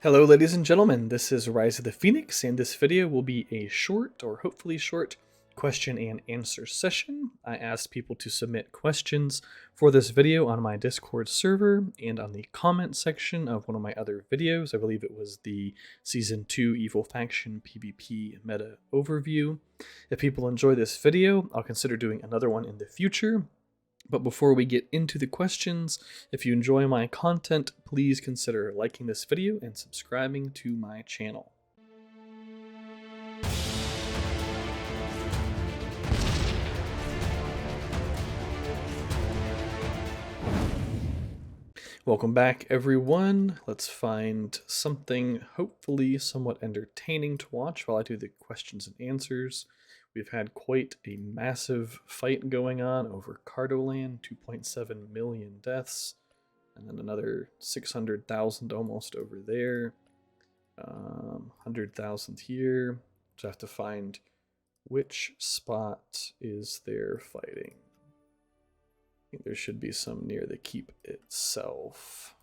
Hello ladies and gentlemen, this is Rise of the Phoenix, and this video will be a short, or hopefully short, question and answer session. I asked people to submit questions for this video on my Discord server and on the comment section of one of my other videos. I believe it was the Season 2 Evil Faction PvP meta overview. If people enjoy this video, I'll consider doing another one in the future. But before we get into the questions, if you enjoy my content, please consider liking this video and subscribing to my channel. Welcome back, everyone. Let's find something hopefully somewhat entertaining to watch while I do the questions and answers. We've had quite a massive fight going on over Cardoland, 2.7 million deaths, and then another 600,000 almost over there, 100,000 here. So I have to find which spot is there fighting. I think there should be some near the keep itself.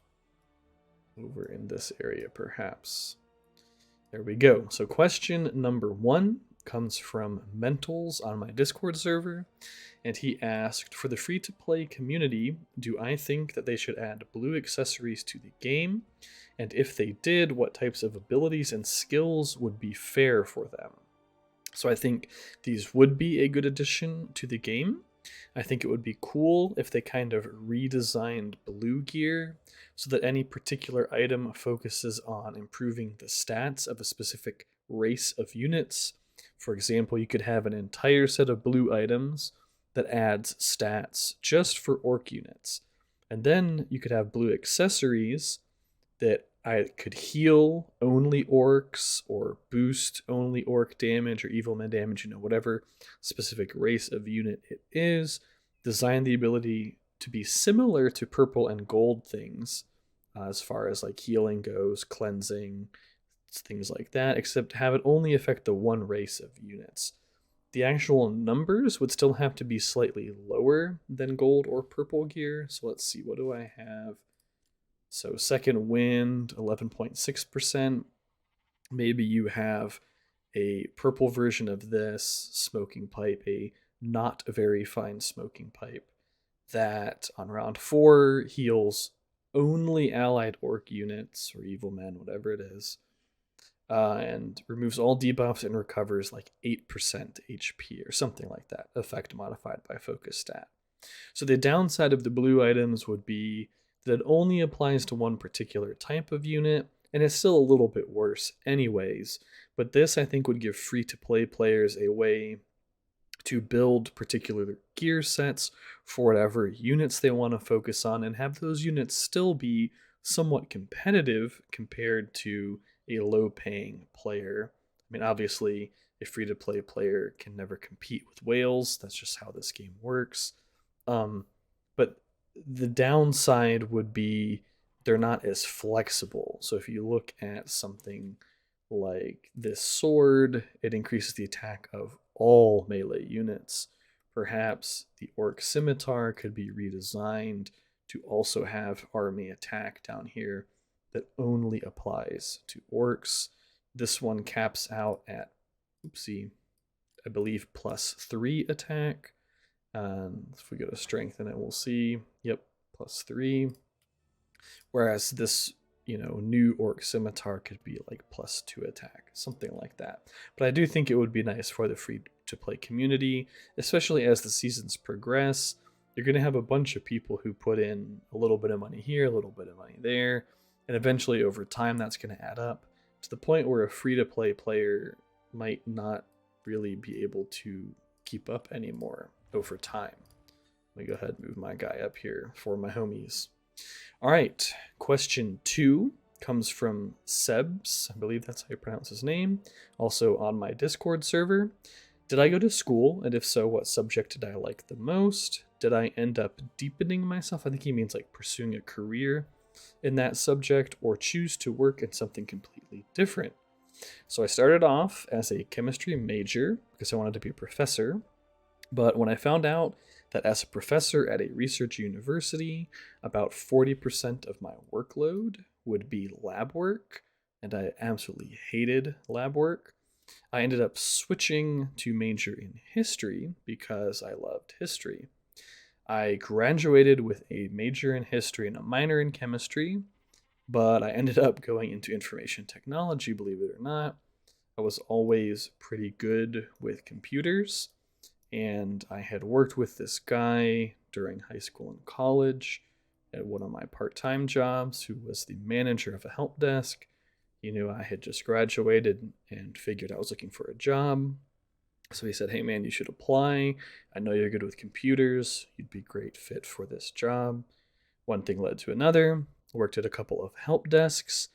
Over in this area, perhaps. There we go. So question number 1 comes from Mentals on my Discord server, and he asked, for the free-to-play community, do I think that they should add blue accessories to the game? And if they did, what types of abilities and skills would be fair for them? So I think these would be a good addition to the game. I think it would be cool if they kind of redesigned blue gear so that any particular item focuses on improving the stats of a specific race of units. For example, you could have an entire set of blue items that adds stats just for orc units. And then you could have blue accessories that I could heal only orcs or boost only orc damage or evil man damage, whatever specific race of unit it is. Design the ability to be similar to purple and gold things as far as like healing goes, cleansing, things like that, except have it only affect the one race of units. The actual numbers would still have to be slightly lower than gold or purple gear. So let's see, what do I have? So second wind, 11.6%. Maybe you have a purple version of this smoking pipe, a not very fine smoking pipe, that on round 4 heals only allied orc units or evil men, whatever it is, and removes all debuffs and recovers like 8% HP or something like that, effect modified by focus stat. So the downside of the blue items would be that it only applies to one particular type of unit, and it's still a little bit worse anyways. But this, I think, would give free-to-play players a way to build particular gear sets for whatever units they want to focus on, and have those units still be somewhat competitive compared to a low-paying player. I mean, obviously, a free-to-play player can never compete with whales. That's just how this game works. But the downside would be they're not as flexible. So if you look at something like this sword, it increases the attack of all melee units. Perhaps the orc scimitar could be redesigned to also have army attack down here that only applies to orcs. This one caps out at, I believe +3 attack. If we go to strengthen it, we'll see, yep, +3. Whereas this, new orc scimitar could be like +2 attack, something like that. But I do think it would be nice for the free-to-play community, especially as the seasons progress. You're going to have a bunch of people who put in a little bit of money here, a little bit of money there, and eventually over time that's going to add up to the point where a free-to-play player might not really be able to keep up anymore over time. Let me go ahead and move my guy up here for my homies. All right, question 2 comes from Sebs. I believe that's how you pronounce his name. Also on my Discord server. Did I go to school? And if so, what subject did I like the most? Did I end up deepening myself? I think he means like pursuing a career in that subject, or choose to work in something completely different. So I started off as a chemistry major because I wanted to be a professor. But when I found out that as a professor at a research university, about 40% of my workload would be lab work, and I absolutely hated lab work. I ended up switching to major in history because I loved history. I graduated with a major in history and a minor in chemistry, but I ended up going into information technology, believe it or not. I was always pretty good with computers, and I had worked with this guy during high school and college at one of my part time jobs who was the manager of a help desk. He knew I had just graduated and figured I was looking for a job. So he said, "Hey man, you should apply. I know you're good with computers. You'd be a great fit for this job." One thing led to another. I worked at a couple of help desks.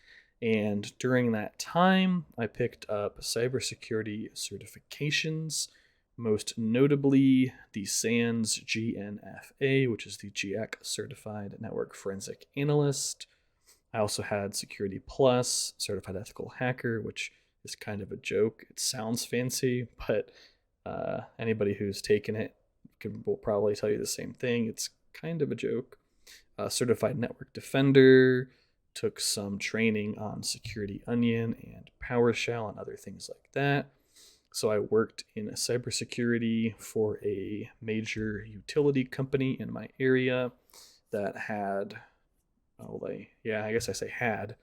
And during that time, I picked up cybersecurity certifications, most notably the SANS GNFA, which is the GIAC Certified Network Forensic Analyst. I also had Security Plus, Certified Ethical Hacker, which is kind of a joke. It sounds fancy, but anybody who's taken it will probably tell you the same thing. It's kind of a joke. Certified Network Defender, took some training on Security Onion and PowerShell and other things like that. So I worked in cybersecurity for a major utility company in my area that had, I guess I say had,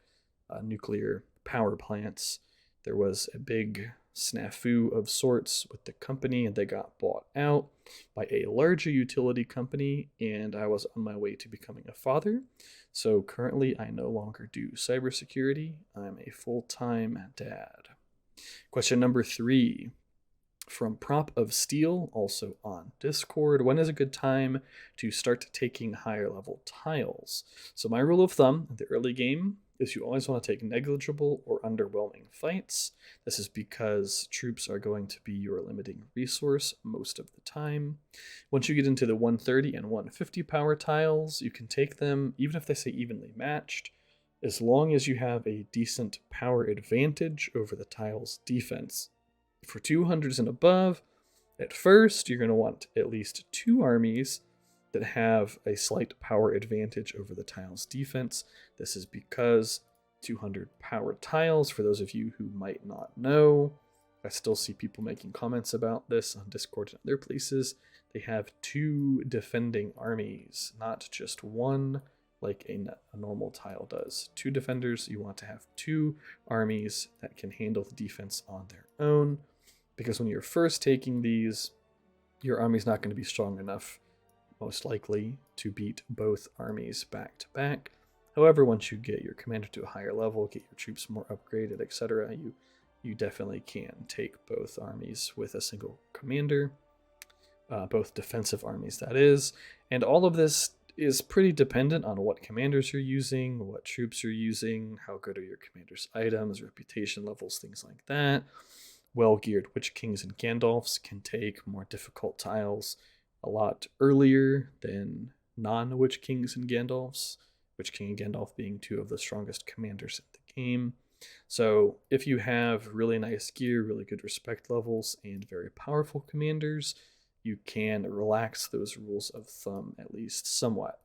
nuclear power plants. There was a big snafu of sorts with the company, and they got bought out by a larger utility company, and I was on my way to becoming a father. So currently, I no longer do cybersecurity. I'm a full time dad. Question number 3 from Prop of Steel, also on Discord. When is a good time to start taking higher level tiles? So my rule of thumb in the early game is you always want to take negligible or underwhelming fights. This is because troops are going to be your limiting resource most of the time. Once you get into the 130 and 150 power tiles, you can take them, even if they say evenly matched, as long as you have a decent power advantage over the tile's defense. For 200s and above, at first, you're going to want at least 2 armies that have a slight power advantage over the tile's defense. This is because 200 power tiles, for those of you who might not know, I still see people making comments about this on Discord and other places. They have 2 defending armies, not just one like a normal tile does. 2 defenders, you want to have 2 armies that can handle the defense on their own, because when you're first taking these, your army's not going to be strong enough, most likely, to beat both armies back to back. However, once you get your commander to a higher level, get your troops more upgraded, etc., you definitely can take both armies with a single commander, both defensive armies, that is. And all of this is pretty dependent on what commanders you're using, what troops you're using, how good are your commander's items, reputation levels, things like that. Well-geared Witch Kings and Gandalfs can take more difficult tiles a lot earlier than non-Witch Kings and Gandalfs, Witch King and Gandalf being 2 of the strongest commanders in the game. So if you have really nice gear, really good respect levels, and very powerful commanders, you can relax those rules of thumb at least somewhat.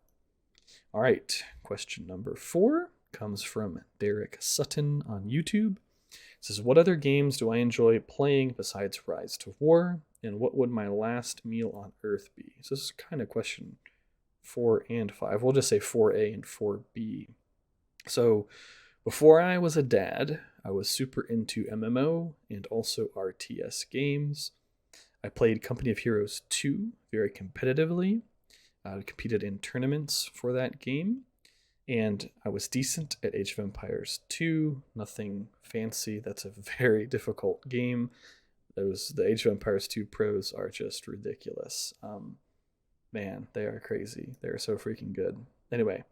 All right, question number 4 comes from Derek Sutton on YouTube. It says, what other games do I enjoy playing besides Rise to War, and what would my last meal on Earth be? So this is kind of question 4 and 5. We'll just say 4A and 4B. So before I was a dad, I was super into MMO and also RTS games. I played Company of Heroes 2 very competitively. I competed in tournaments for that game, and I was decent at Age of Empires 2. Nothing fancy. That's a very difficult game. The Age of Empires 2 pros are just ridiculous. Man, they are crazy. They are so freaking good. Anyway,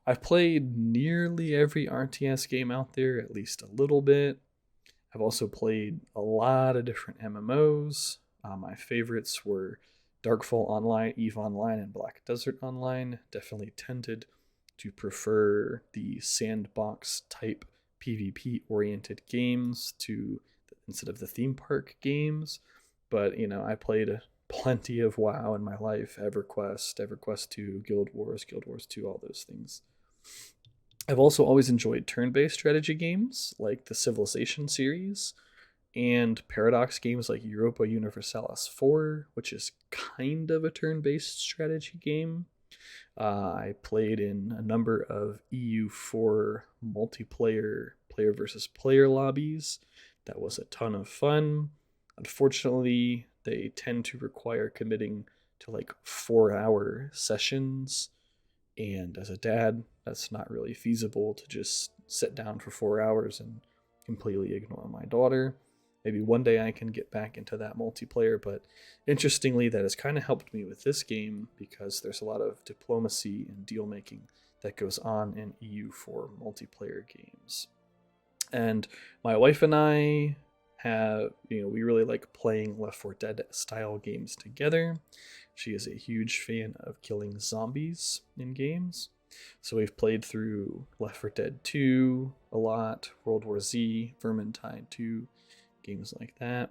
I've played nearly every RTS game out there, at least a little bit. I've also played a lot of different MMOs. My favorites were Darkfall Online, EVE Online, and Black Desert Online. Definitely tended to prefer the sandbox type PvP oriented games instead of the theme park games. But I played plenty of WoW in my life, EverQuest 2, Guild Wars 2, all those things. I've also always enjoyed turn-based strategy games like the Civilization series and paradox games like Europa Universalis 4, which is kind of a turn-based strategy game. I played in a number of EU4 multiplayer player versus player lobbies. That was a ton of fun. Unfortunately, they tend to require committing to like 4-hour sessions. And as a dad, that's not really feasible to just sit down for 4 hours and completely ignore my daughter. Maybe one day I can get back into that multiplayer, but interestingly, that has kind of helped me with this game because there's a lot of diplomacy and deal making that goes on in EU4 multiplayer games. And my wife and I have, we really like playing Left 4 Dead style games together. She is a huge fan of killing zombies in games. So we've played through Left 4 Dead 2 a lot, World War Z, Vermintide 2, games like that.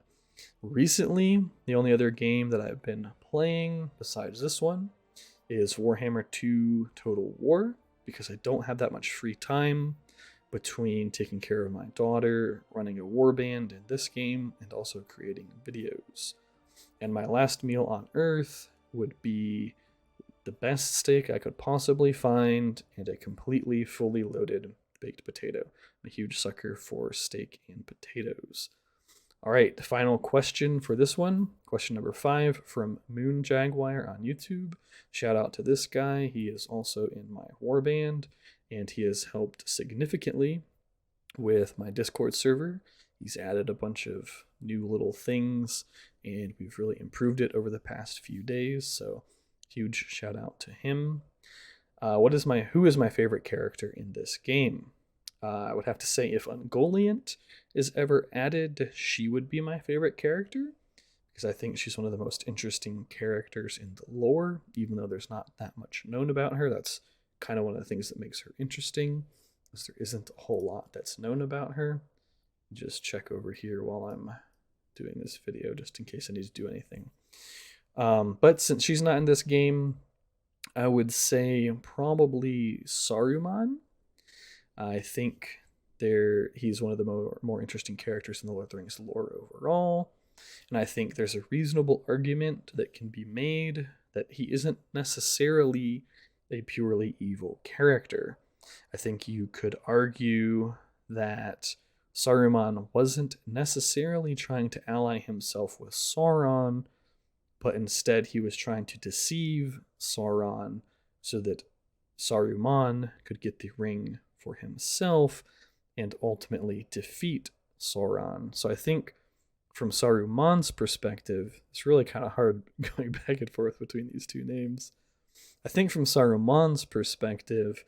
Recently, the only other game that I've been playing besides this one is Warhammer 2 Total War, because I don't have that much free time between taking care of my daughter, running a warband in this game, and also creating videos. And my last meal on Earth would be the best steak I could possibly find and a completely fully loaded baked potato. I'm a huge sucker for steak and potatoes. All right, the final question for this one. Question number 5 from Moon Jaguar on YouTube. Shout out to this guy. He is also in my warband, and he has helped significantly with my Discord server. He's added a bunch of new little things, and we've really improved it over the past few days. So, huge shout out to him. Who is my favorite character in this game? I would have to say if Ungoliant is ever added, she would be my favorite character because I think she's one of the most interesting characters in the lore, even though there's not that much known about her. That's kind of one of the things that makes her interesting, because there isn't a whole lot that's known about her. Just check over here while I'm doing this video, just in case I need to do anything. But since she's not in this game, I would say probably Saruman. I think he's one of the more interesting characters in the Lord of the Rings lore overall. And I think there's a reasonable argument that can be made that he isn't necessarily a purely evil character. I think you could argue that Saruman wasn't necessarily trying to ally himself with Sauron, but instead he was trying to deceive Sauron so that Saruman could get the ring for himself and ultimately defeat Sauron. So I think from Saruman's perspective, it's really kind of hard going back and forth between these two names. I think from Saruman's perspective,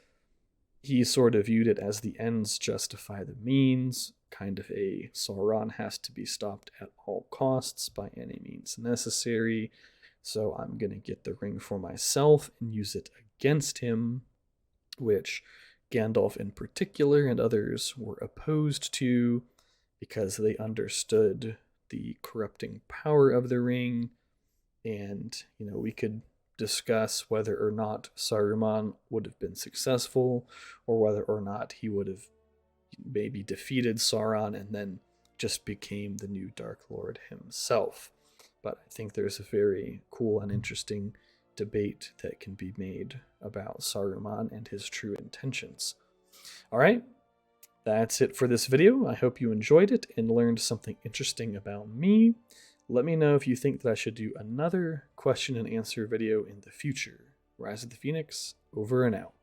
he sort of viewed it as the ends justify the means, kind of a Sauron has to be stopped at all costs by any means necessary. So I'm going to get the ring for myself and use it against him, which Gandalf in particular and others were opposed to because they understood the corrupting power of the ring. And, we could discuss whether or not Saruman would have been successful, or whether or not he would have maybe defeated Sauron and then just became the new Dark Lord himself. But I think there's a very cool and interesting debate that can be made about Saruman and his true intentions. All right, that's it for this video. I hope you enjoyed it and learned something interesting about me. Let me know if you think that I should do another question and answer video in the future. Rise of the Phoenix, over and out.